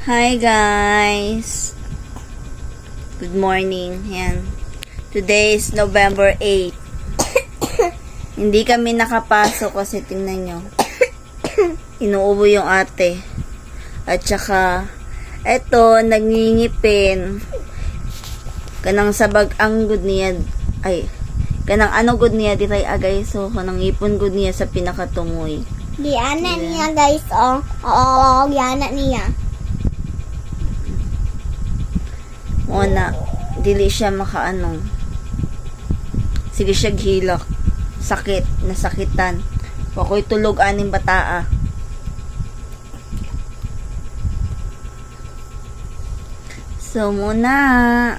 Hi guys! Good morning. Yan. Today is November 8. Hindi kami nakapasok kasi tingnan nyo. Inuubo yung ate. At saka, eto, nagngingipin. Kanang sabag ang good niya. Ay, kanang ano good niya ditay agay. So, kanang ipon good niya sa pinakatungoy. Diana niya guys, oh. Oo, Diana niya. Una, dili siya makaano. Sige siya gihilak. Sakit, nasakitan. Wakoy tulog aning bataa. So, muna.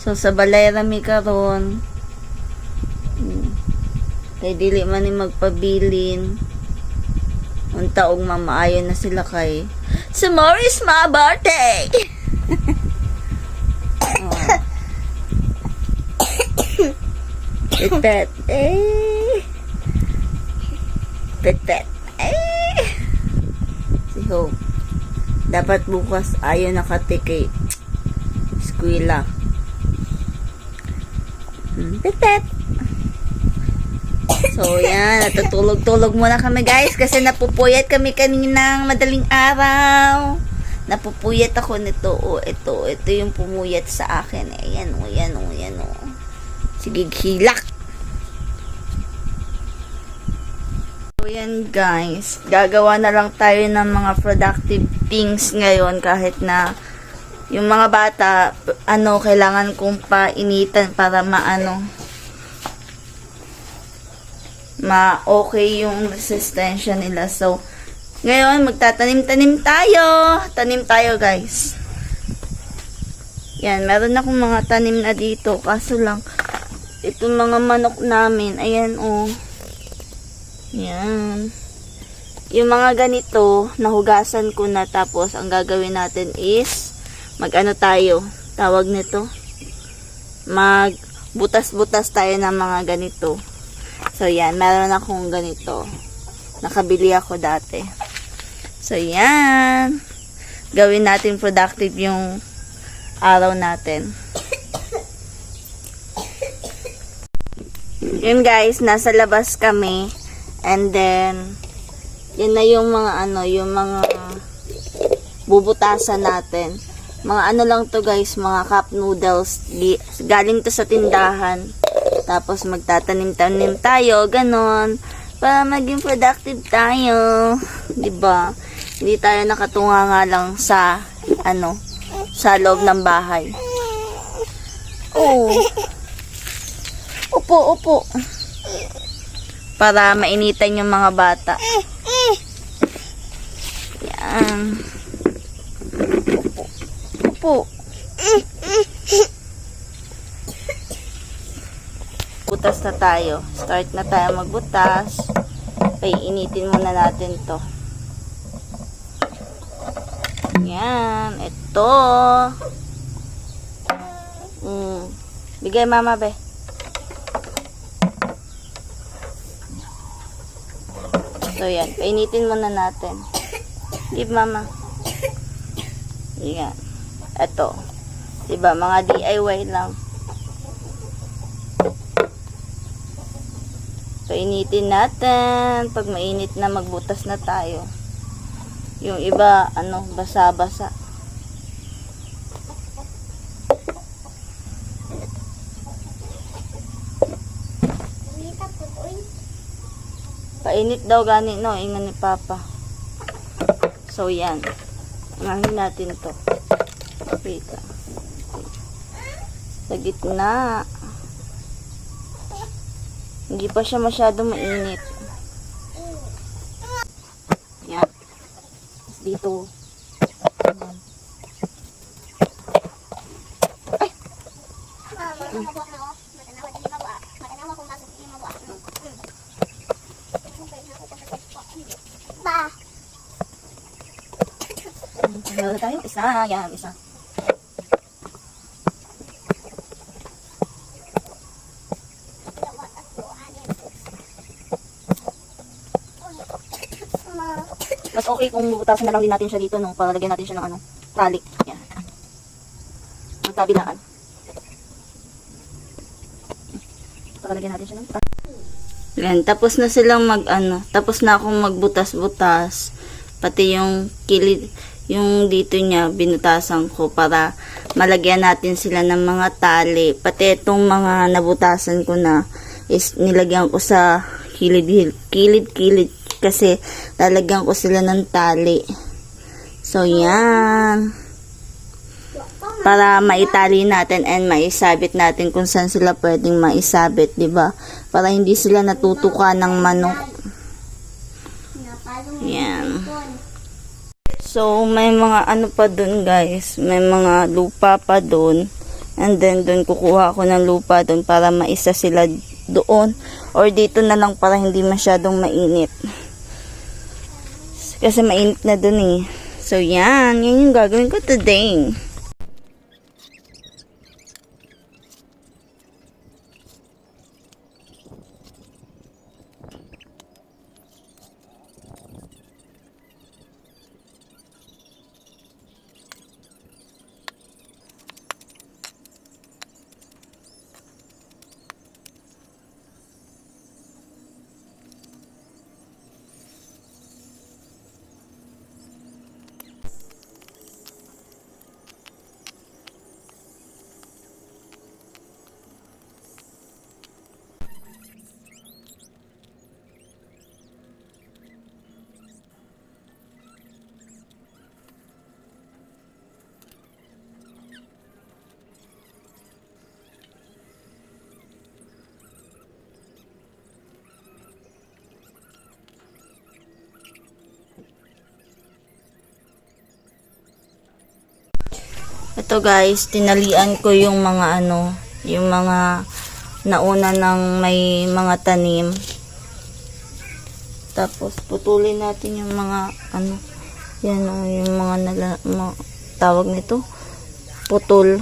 So, sa balay rami karon. Kay dili man ni magpabilin. Unta og mamaayo na sila kay tomorrow is my birthday. Pet pet si Hope dapat bukas ayaw nakatikay eskwela. Pet so yan, natutulog-tulog muna kami guys kasi napupuyat kami kaninang madaling araw. Napupuyat ako nito. Ito yung pumuyat sa akin. Ayan o. Sige, hilak. So, yan guys. Gagawa na lang tayo ng mga productive things ngayon kahit na yung mga bata, kailangan kong painitan para ma-okay yung resistensya nila. So, ngayon, magtatanim-tanim tayo. Tanim tayo, guys. Yan, meron akong mga tanim na dito. Kaso lang, itong mga manok namin, ayan, oh. Yan. Yung mga ganito, nahugasan ko na. Tapos, ang gagawin natin is, tayo, tawag nito. Magbutas-butas tayo ng mga ganito. So, yan, meron akong ganito. Nakabili ako dati. So, yan. Gawin natin productive yung araw natin. Yun guys, nasa labas kami. And then, yun na yung mga yung mga bubutasan natin. Mga lang to guys, mga cup noodles. Galing to sa tindahan. Tapos magtatanim-tanim tayo, ganon. Para maging productive tayo. Diba? Hindi tayo nakatunga nga lang sa, sa loob ng bahay. Oh. Upo. Para mainitan yung mga bata. Yan. Upo. Butas na tayo. Start na tayo magbutas. Initin muna natin to. Yan. Ito. Bigay mama be. So yan. Painitin muna natin. Give mama. Yan. Ito. Diba? Mga DIY lang. Painitin natin. Pag mainit na, magbutas na tayo. Yung iba, basa-basa. Painit daw gani, no? Ingan ni Papa. So, yan. Angahin natin to. Wait lang. Sa gitna. Hindi pa siya masyado mainit. Yan. Dito. Ay! Meron tayo. Isa. Yan. Isa. Mas okay kung bubutasan na lang din natin siya dito, no? Para lagyan natin siya ng ano, tali. Yan. Magkabilaan. Para lagyan natin siya ng tali. Yan, tapos na silang tapos na akong magbutas-butas. Pati yung kilid, yung dito niya, binutasan ko para malagyan natin sila ng mga tali. Pati itong mga nabutasan ko na is nilagyan ko sa kilid kasi lalagyan ko sila ng tali. So, yan. Para maitali natin and maisabit natin kung saan sila pwedeng maisabit, di ba? Para hindi sila natutuka ng manok. Yan. So, may mga ano pa dun, guys. May mga lupa pa dun. And then, dun kukuha ako ng lupa dun para maisa sila doon. Or dito na lang para hindi masyadong mainit. Kasi mainit na dun eh. So, yan. Yan yung gagawin ko today. Ito guys, tinalian ko yung mga yung mga nauna ng may mga tanim. Tapos putulin natin yung mga yan yung mga tawag nito, putol.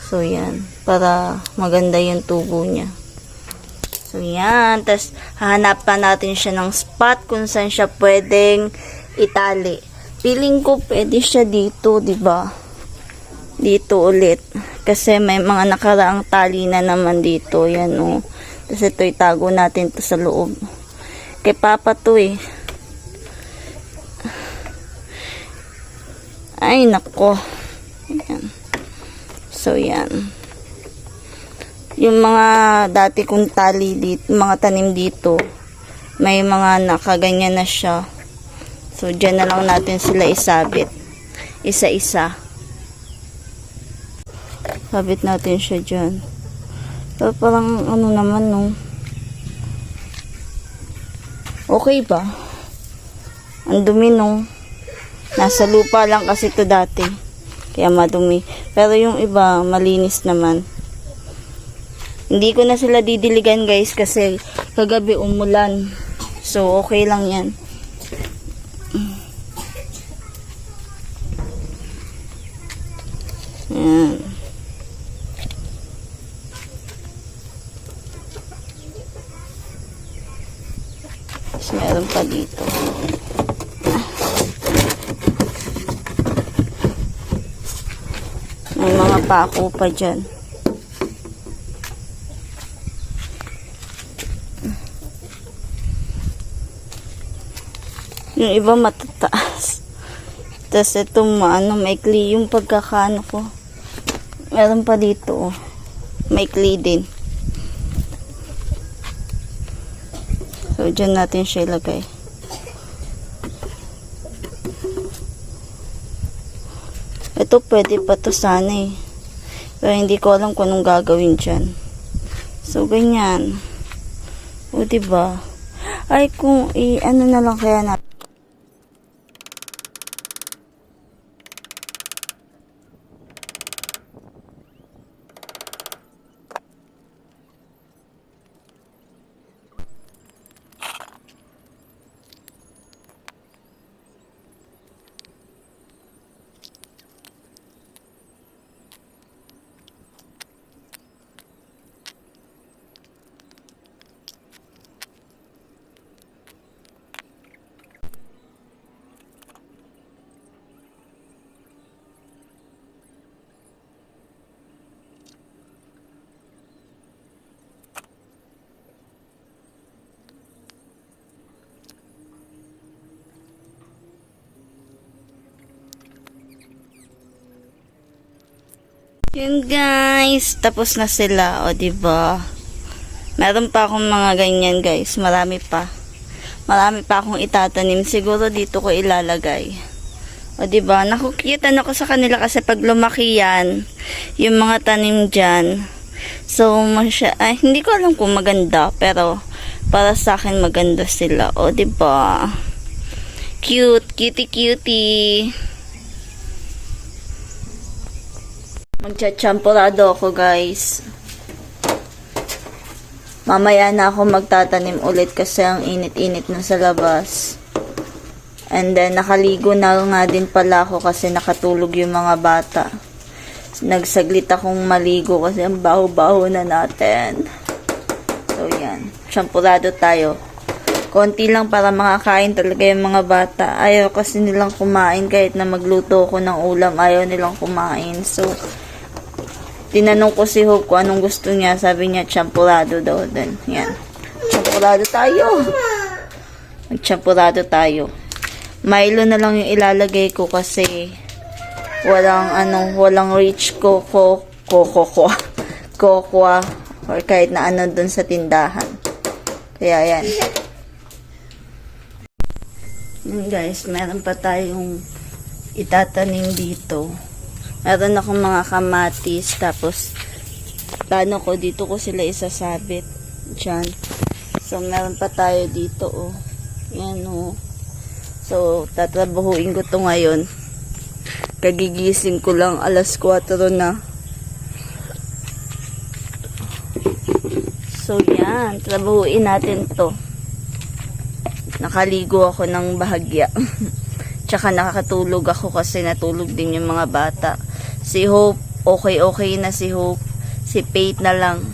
So yan, para maganda yung tubo niya. So yan, tapos hahanapan natin siya ng spot kung saan siya pwedeng itali. Feeling ko pwede siya dito, 'di ba? Dito ulit. Kasi may mga nakaraang tali na naman dito. Yan o. Tapos ito itago natin to sa loob. Kay Papa to eh. Ay, nako. Yan. So, yan. Yung mga dati kong tali dito, mga tanim dito, may mga nakaganyan na siya. So, dyan na lang natin sila isabit. Isa-isa. Sabit natin siya dyan. Pero parang naman no. Okay ba? Ang dumi no. Nasa lupa lang kasi to dati. Kaya madumi. Pero yung iba, malinis naman. Hindi ko na sila didiligan guys kasi kagabi umulan. So, okay lang yan. Yan. Tapos meron pa dito. May mga pako pa dyan. Yung iba matataas. Tapos itong maikli yung pagkakaano ko. Meron pa dito, maikli din. So, dyan natin siya ilagay. Ito, pwede pa to sana eh. Pero hindi ko alam kung anong gagawin dyan. So, ganyan. O, diba? Ay, kung na lang kaya natin. Yun guys, tapos na sila, o diba? Meron pa akong mga ganyan guys, marami pa. Marami pa akong itatanim, siguro dito ko ilalagay. O diba, nakukiyutan ako sa kanila kasi pag lumaki yan, yung mga tanim dyan. So, hindi ko alam kung maganda, pero para sa akin maganda sila. O diba? Cute, cutie. Magchachampurado ako guys. Mamaya na ako magtatanim ulit kasi ang init-init na sa labas. And then nakaligo na nga din pala ako kasi nakatulog yung mga bata. Nagsaglit akong maligo kasi ang baho-baho na natin. So yan, champurado tayo. Konti lang para makakain talaga yung mga bata. Ayaw kasi nilang kumain kahit na magluto ako ng ulam. Ayaw nilang kumain. So, tinanong ko si Hope kung anong gusto niya. Sabi niya, champurado daw din. Yan. Champurado tayo. Magchampurado tayo. Milo na lang yung ilalagay ko kasi walang rich cocoa or kahit na ano dun sa tindahan. Kaya yan. Yan guys, meron pa tayong itatanim dito. Meron akong mga kamatis, tapos plano ko dito ko sila isasabit dyan. So meron pa tayo dito, oh. Yan, oh. So tatrabahuin ko to ngayon. Kagigising ko lang, alas 4 na. So yan, trabahuin natin to. Nakaligo ako ng bahagya. Tsaka nakakatulog ako kasi natulog din yung mga bata. Si Hope, okay na si Hope. Si Faith na lang.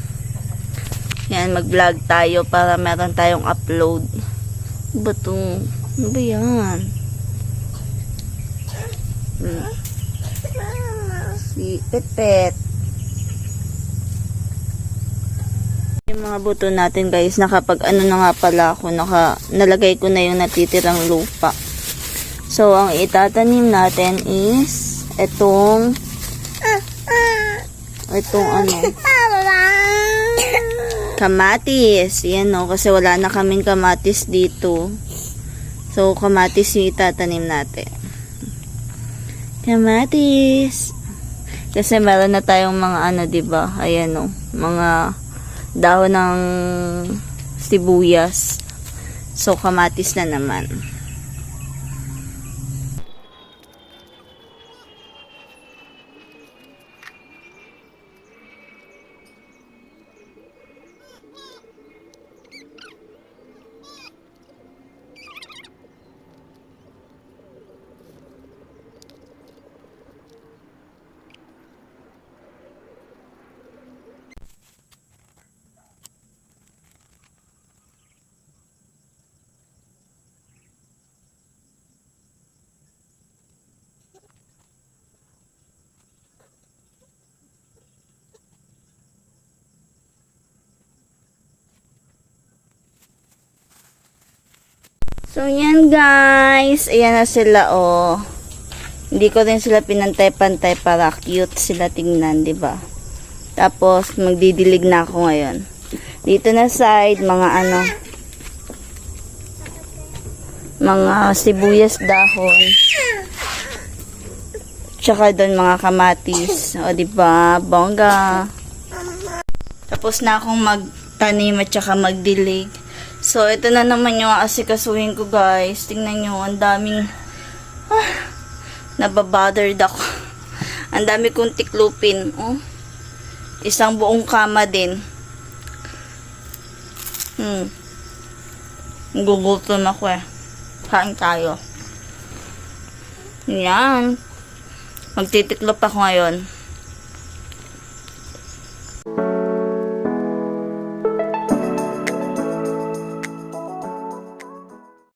Yan, mag-vlog tayo para meron tayong upload. Ano ba yan? Si Pet. Yung mga buto natin guys, nakapag ano na nga pala ako, nalagay ko na yung natitirang lupa. So, ang itatanim natin is itong kamatis. Yan o, kasi wala na kaming kamatis dito. So, kamatis yung itatanim natin. Kamatis. Kasi meron na tayong mga diba? Ayan o, mga dahon ng sibuyas. So, kamatis na naman. So, yan guys. Ayan na sila, oh. Hindi ko rin sila pinantay-pantay para cute sila tingnan, diba? Tapos, magdidilig na ako ngayon. Dito na side, mga sibuyas dahon. Tsaka doon mga kamatis. O, diba? Bongga. Tapos na akong magtanim at tsaka magdilig. So, ito na naman yung asikasuhin ko, guys. Tingnan nyo, ang daming nababothered ako. Ang dami kong tiklupin. Oh. Isang buong kama din. Gugutom ako eh. Kain tayo. Yan. Magtitiklop ako ngayon.